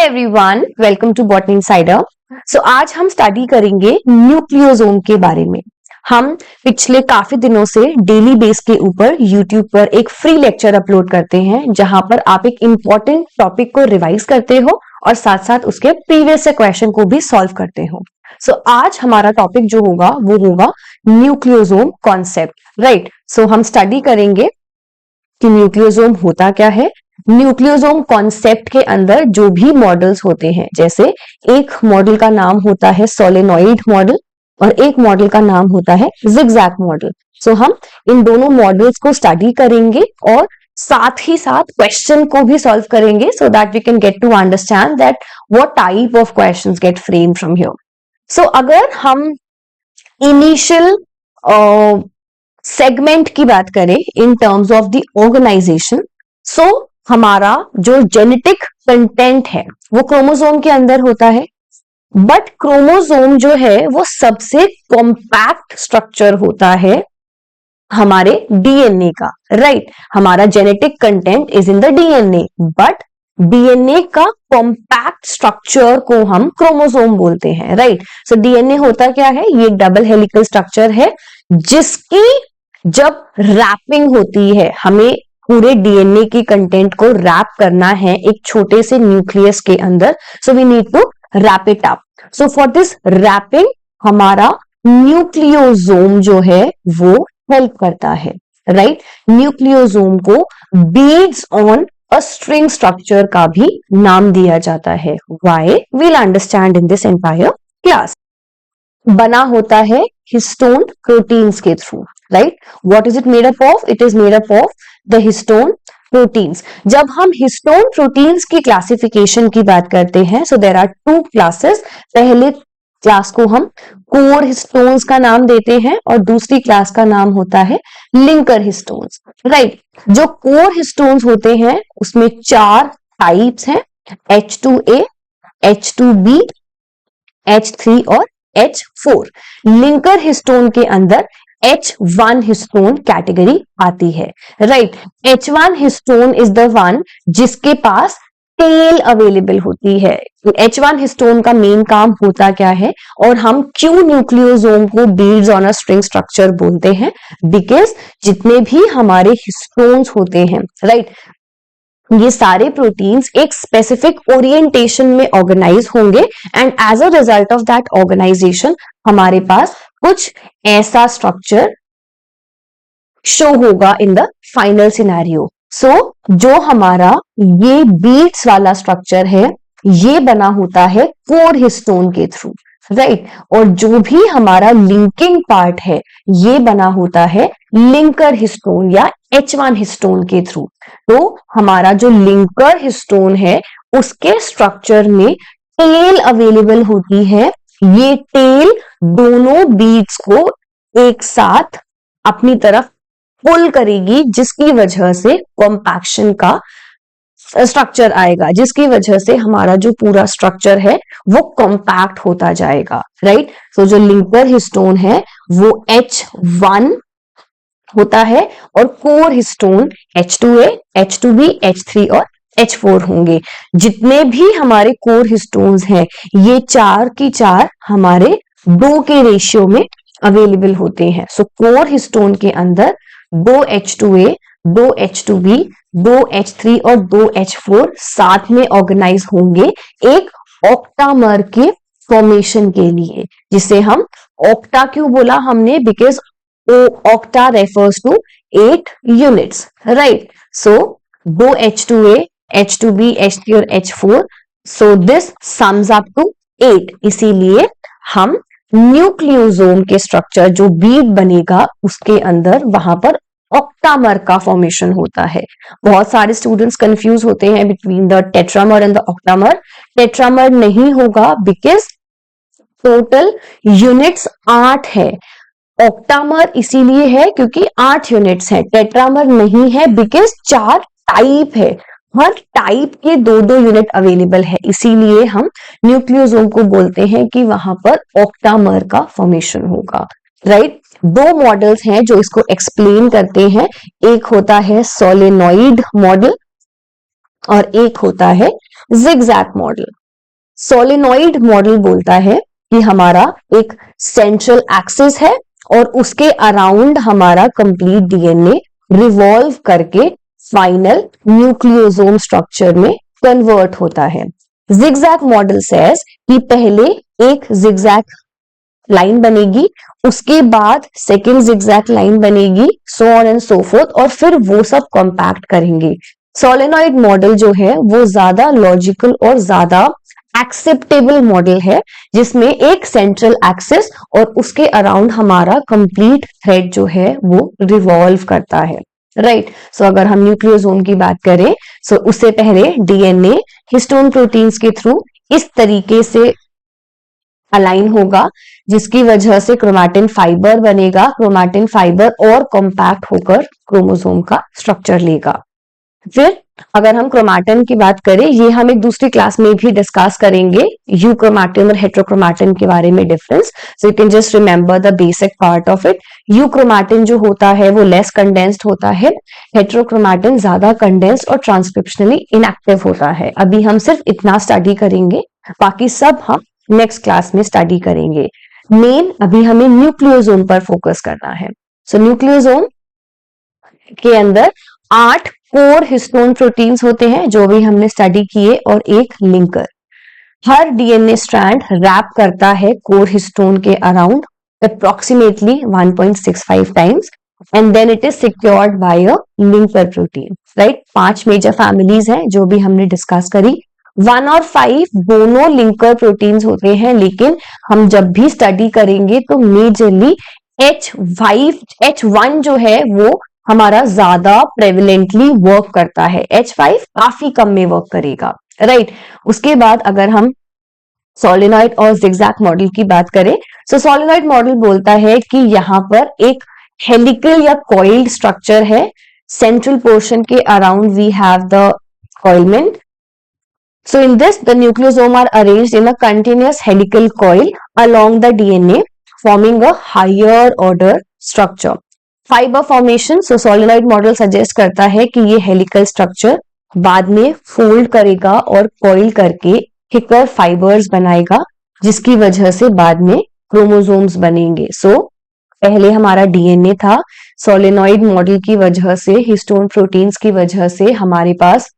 Hi everyone, welcome to Botany Insider. आज हम study करेंगे न्यूक्लियोसोम के बारे में। हम पिछले काफी दिनों से डेली बेस के ऊपर यूट्यूब पर एक फ्री लेक्चर अपलोड करते हैं, जहां पर आप एक इंपॉर्टेंट टॉपिक को रिवाइज करते हो और साथ साथ उसके प्रीवियस से क्वेश्चन को भी सॉल्व करते हो। आज हमारा टॉपिक जो होगा वो होगा न्यूक्लियोसोम कॉन्सेप्ट, राइट। हम स्टडी करेंगे कि न्यूक्लियोसोम होता क्या है। न्यूक्लियोसोम कॉन्सेप्ट के अंदर जो भी मॉडल्स होते हैं, जैसे एक मॉडल का नाम होता है सोलेनॉइड मॉडल और एक मॉडल का नाम होता है जिगजैग मॉडल। हम इन दोनों मॉडल्स को स्टडी करेंगे और साथ ही साथ क्वेश्चन को भी सॉल्व करेंगे, so that we can get to understand that what type of questions get framed from here. अगर हम इनिशियल सेगमेंट की बात करें in terms of the organisation, हमारा जो जेनेटिक कंटेंट है वो क्रोमोसोम के अंदर होता है, बट क्रोमोसोम जो है वो सबसे कॉम्पैक्ट स्ट्रक्चर होता है हमारे डीएनए का, राइट। हमारा genetic content is in the DNA, but DNA का कॉम्पैक्ट स्ट्रक्चर को हम क्रोमोसोम बोलते हैं, राइट। डीएनए होता क्या है, ये एक डबल हेलिकल स्ट्रक्चर है जिसकी जब रैपिंग होती है, हमें पूरे डीएनए की कंटेंट को रैप करना है एक छोटे से न्यूक्लियस के अंदर, so we need to wrap it up. For this wrapping हमारा न्यूक्लियोसोम जो है वो हेल्प करता है, राइट। न्यूक्लियोसोम को beads on a string structure का भी नाम दिया जाता है। Why we'll understand in this entire class. बना होता है हिस्टोन प्रोटीन्स के through, right. What is it made up of? It is made up of the histone proteins. जब हम हिस्टोन प्रोटीन्स की क्लासिफिकेशन की बात करते हैं, so there are two classes. पहले क्लास को हम कोर हिस्टोन्स का नाम देते हैं और दूसरी क्लास का नाम होता है लिंकर हिस्टोन्स, राइट। जो कोर हिस्टोन्स होते हैं उसमें 4 टाइप्स हैं, H2A, H2B, H3 और H4। लिंकर हिस्टोन के अंदर H1 हिस्टोन कैटेगरी आती है, right. H1 histone is the one जिसके पास टेल अवेलेबल होती है। H1 हिस्टोन का मेन काम होता क्या है और हम क्यों न्यूक्लियोसोम को beads on a string structure बोलते हैं? बिकॉज जितने भी हमारे हिस्टोन्स होते हैं, राइट, ये सारे प्रोटीन्स एक स्पेसिफिक ओरिएंटेशन में ऑर्गेनाइज होंगे and as a result of that organisation हमारे पास कुछ ऐसा स्ट्रक्चर शो होगा इन द फाइनल सिनेरियो। जो हमारा ये बीट्स वाला स्ट्रक्चर है ये बना होता है कोर हिस्टोन के थ्रू, राइट। और जो भी हमारा लिंकिंग पार्ट है ये बना होता है लिंकर हिस्टोन या H1 हिस्टोन के थ्रू। तो हमारा जो लिंकर हिस्टोन है उसके स्ट्रक्चर में टेल अवेलेबल होती है। ये टेल दोनों बीट्स को एक साथ अपनी तरफ पुल करेगी, जिसकी वजह से कॉम्पैक्शन का स्ट्रक्चर आएगा, जिसकी वजह से हमारा जो पूरा स्ट्रक्चर है वो कॉम्पैक्ट होता जाएगा, राइट। जो लिंकर हिस्टोन है वो H1 होता है और core histone H2A, H2B, H3 और H4 होंगे। जितने भी हमारे कोर हिस्टोन्स हैं ये 4 की 4 हमारे 2 के रेशियो में अवेलेबल होते हैं। कोर हिस्टोन के अंदर 2 H2A, 2 H2B, 2 H3 और 2 H4 साथ में ऑर्गेनाइज होंगे एक ऑक्टामर के फॉर्मेशन के लिए, जिसे हम ऑक्टा क्यों बोला हमने? Because octa refers to 8 units, right? 2 H2A, H2B, H3 और H4, this sums up to 8। इसीलिए हम न्यूक्लियोसोम के स्ट्रक्चर जो बीड बनेगा उसके अंदर वहां पर ऑक्टामर का फॉर्मेशन होता है। बहुत सारे स्टूडेंट्स कंफ्यूज होते हैं between the tetramer and the octamer. Tetramer नहीं होगा बिकॉज टोटल यूनिट्स 8 है। ऑक्टामर इसीलिए है क्योंकि 8 यूनिट्स है। टेट्रामर नहीं है बिकॉज 4 टाइप है, हर टाइप के 2-2 यूनिट अवेलेबल है, इसीलिए हम न्यूक्लियोसोम को बोलते हैं कि वहां पर ऑक्टामर का फॉर्मेशन होगा, राइट। 2 मॉडल्स हैं जो इसको एक्सप्लेन करते हैं, एक होता है सोलेनॉइड मॉडल और एक होता है जिगजैग मॉडल। सोलेनॉइड मॉडल बोलता है कि हमारा एक सेंट्रल एक्सिस है और उसके अराउंड हमारा कंप्लीट डीएनए रिवॉल्व करके फाइनल न्यूक्लियोसोम स्ट्रक्चर में कन्वर्ट होता है। जिगजैग मॉडल सेज कि पहले एक जिगजैग लाइन बनेगी, उसके बाद सेकेंड जिगजैग लाइन बनेगी, so on and so fourth, और फिर वो सब कॉम्पैक्ट करेंगे। सोलेनॉइड मॉडल जो है वो ज्यादा लॉजिकल और ज्यादा एक्सेप्टेबल मॉडल है, जिसमें एक सेंट्रल एक्सिस और उसके अराउंड हमारा कंप्लीट थ्रेड जो है वो रिवॉल्व करता है, राइट। सो अगर हम न्यूक्लियोसोम की बात करें, सो उससे पहले डीएनए हिस्टोन प्रोटीन्स के थ्रू इस तरीके से अलाइन होगा, जिसकी वजह से क्रोमैटिन फाइबर बनेगा। क्रोमैटिन फाइबर और कॉम्पैक्ट होकर क्रोमोसोम का स्ट्रक्चर लेगा। फिर अगर हम क्रोमैटिन की बात करें, ये हम एक दूसरी क्लास में भी डिस्कस करेंगे, यूक्रोमैटिन और हेट्रोक्रोमैटिन के बारे में difference. So you can just remember the basic part of it. Euchromatin जो होता है वो लेस कंडेंस्ड होता है, हेट्रोक्रोमैटिन ज्यादा कंडेंस्ड और ट्रांसक्रिप्शनली इनएक्टिव होता है। अभी हम सिर्फ इतना स्टडी करेंगे, बाकी सब हम नेक्स्ट क्लास में स्टडी करेंगे। मेन अभी हमें न्यूक्लियोसोम पर फोकस करना है। सो न्यूक्लियोसोम के अंदर 8 कोर हिस्टोन प्रोटीन्स होते हैं जो भी हमने स्टडी किए, और एक लिंकर। हर डीएनए स्ट्रैंड रैप करता है कोर हिस्टोन के around approximately 1.65 times, and then it is secured by a linker protein, right. 5 major families हैं जो भी हमने डिस्कस करी। 1 और 5 दोनों लिंकर प्रोटीन्स होते हैं, लेकिन हम जब भी स्टडी करेंगे तो मेजरली H1 जो है वो हमारा ज्यादा प्रेविलेंटली वर्क करता है, H5 काफी कम में वर्क करेगा, राइट। उसके बाद अगर हम सोलेनॉइड और जिगजैग मॉडल की बात करें, सो सोलेनॉइड मॉडल बोलता है कि यहाँ पर एक हेलिकल या कॉइल्ड स्ट्रक्चर है। सेंट्रल पोर्शन के around we have the coilment. So in this, the nucleosome are arranged in a continuous helical coil along the DNA, forming a higher order structure. Fiber formation, so solenoid model suggest करता है कि ये helical structure बाद में fold करेगा और coil करके thicker fibers बनाएगा, जिसकी वजह से बाद में chromosomes बनेंगे। So पहले हमारा DNA था, solenoid model की वजह से, histone proteins की वजह से हमारे पास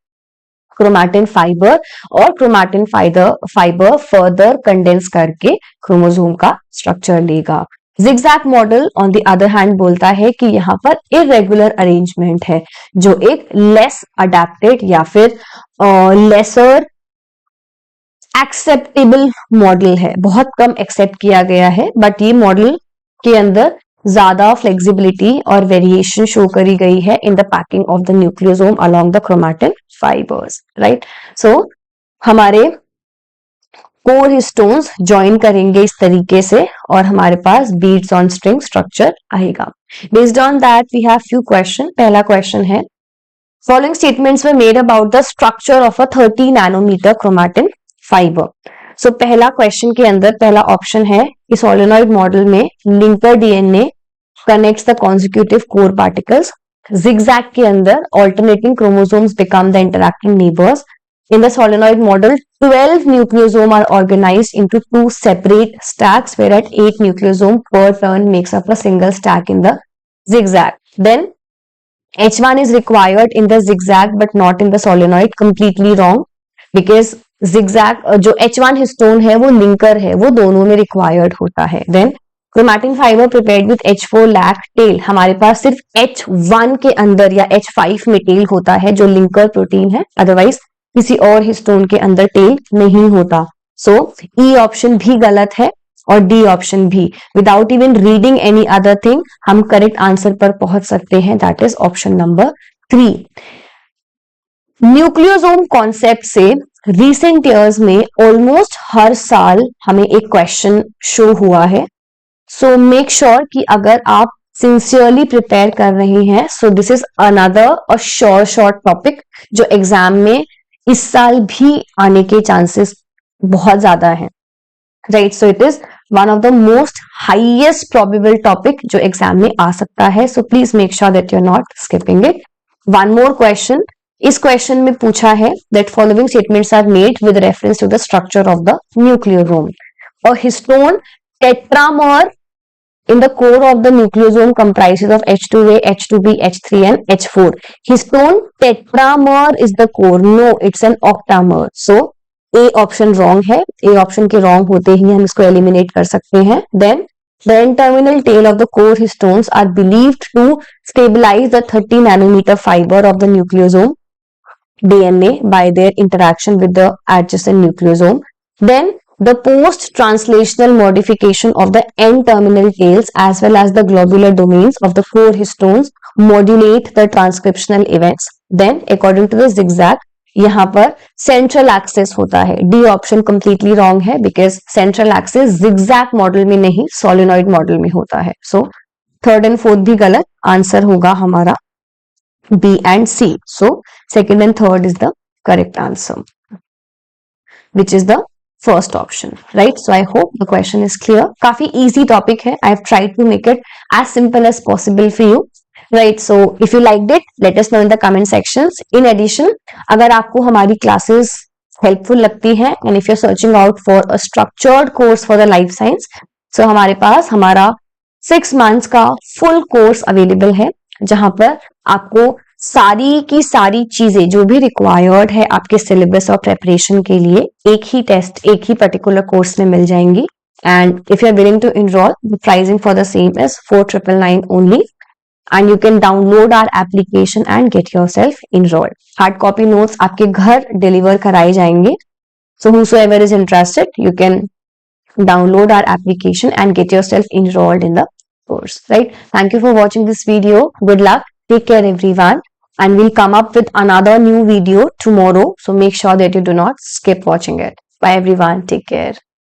क्रोमैटिन फाइबर, और क्रोमैटिन फाइबर फर्दर कंडेंस करके क्रोमोसोम का स्ट्रक्चर लेगा। Zigzag model on the other hand बोलता है कि यहाँ पर इरेगुलर अरेंजमेंट है, जो एक लेस अडेप्टेड या फिर लेसर एक्सेप्टेबल मॉडल है, बहुत कम एक्सेप्ट किया गया है, बट ये मॉडल के अंदर ज्यादा फ्लेक्सिबिलिटी और वेरिएशन शो करी गई है in the packing of the nucleosome along the chromatin fibres, right. So हमारे कोर हिस्टोन्स ज्वाइन करेंगे इस तरीके से और हमारे पास बीड्स ऑन स्ट्रिंग स्ट्रक्चर आएगा। Based on that we have few question. पहला क्वेश्चन है, following statements were made about the structure of a 30 nanometre chromatin fibre. So पहला क्वेश्चन के अंदर पहला ऑप्शन है कि सोलेनॉइड मॉडल में linker DNA connects the consecutive core particles. Zigzag के अंदर alternating chromosomes become the interacting neighbors. In the solenoid model, 12 nucleosomes are organized into 2 separate stacks, where at 8 nucleosome per turn makes up a single stack in the zigzag. Then H1 is required in the zigzag but not in the solenoid. Completely wrong, because zigzag जो H1 histone है वो linker है, वो दोनों में required होता है। Then chromatin fibre prepared with H4 lack tail, हमारे पास सिर्फ H1 के अंदर या H5 में टेल होता है जो लिंकर प्रोटीन है, अदरवाइज किसी और हिस्टोन के अंदर टेल नहीं होता। सो ई ऑप्शन भी गलत है और डी ऑप्शन भी। Without even reading any other thing हम करेक्ट आंसर पर पहुंच सकते हैं, that is option number 3। Nucleosome concept से रिसेंट ईयर्स में ऑलमोस्ट हर साल हमें एक क्वेश्चन शो हुआ है। सो मेक श्योर कि अगर आप सिंसियरली प्रिपेयर कर रहे हैं, सो दिस इज अनदर और शॉर्ट टॉपिक जो एग्जाम में इस साल भी आने के चांसेस बहुत ज्यादा हैं, right. So it is one of the most highest probable topic जो एग्जाम में आ सकता है। So please make sure that you are not skipping it. One more question, इस क्वेश्चन में पूछा है that following statements are made with reference to the structure of the nucleosome. A histone tetramer in the core of the nucleosome comprises of H2A, H2B, H3 and H4. Histone tetramer is the core. No, it's an octamer. So A option wrong है. A option के wrong होते ही हम इसको eliminate कर सकते हैं. Then the N-terminal tail of the core histones are believed to stabilize the 30 nanometer fiber of the nucleosome DNA by their interaction with the adjacent nucleosome. Then the post-translational modification of the N-terminal tails as well as the globular domains of the core histones modulate the transcriptional events. Then according to the zigzag, यहाँ पर central axis होता है. D option completely wrong है because central axis zigzag model में नहीं solenoid model में होता है. सो थर्ड एंड फोर्थ भी गलत. आंसर होगा हमारा B and C. So second and third is the correct answer which is the first option, right? So I hope the question is clear. काफी easy topic है. I've tried to make it as simple as possible for you, right? So if you liked it, let us know in the comment sections. In addition, अगर आपको हमारी classes helpful लगती हैं and if you're searching out for a structured course for the life science, so हमारे पास हमारा 6 months का full course available है जहां पर आपको सारी की सारी चीजें जो भी रिक्वायर्ड है आपके सिलेबस और प्रेपरेशन के लिए एक ही टेस्ट एक ही पर्टिकुलर कोर्स में मिल जाएंगी. And if you are willing to enrol, the pricing for the same is 4999 only and you can download our application and get yourself enrolled. Hard copy notes आपके घर deliver कराए जाएंगे. सो whosoever is interested, you can download our application and get yourself enrolled in the course, right? Thank you for watching this video. Good luck. Take care everyone. And we'll come up with another new video tomorrow. So make sure that you do not skip watching it. Bye everyone. Take care.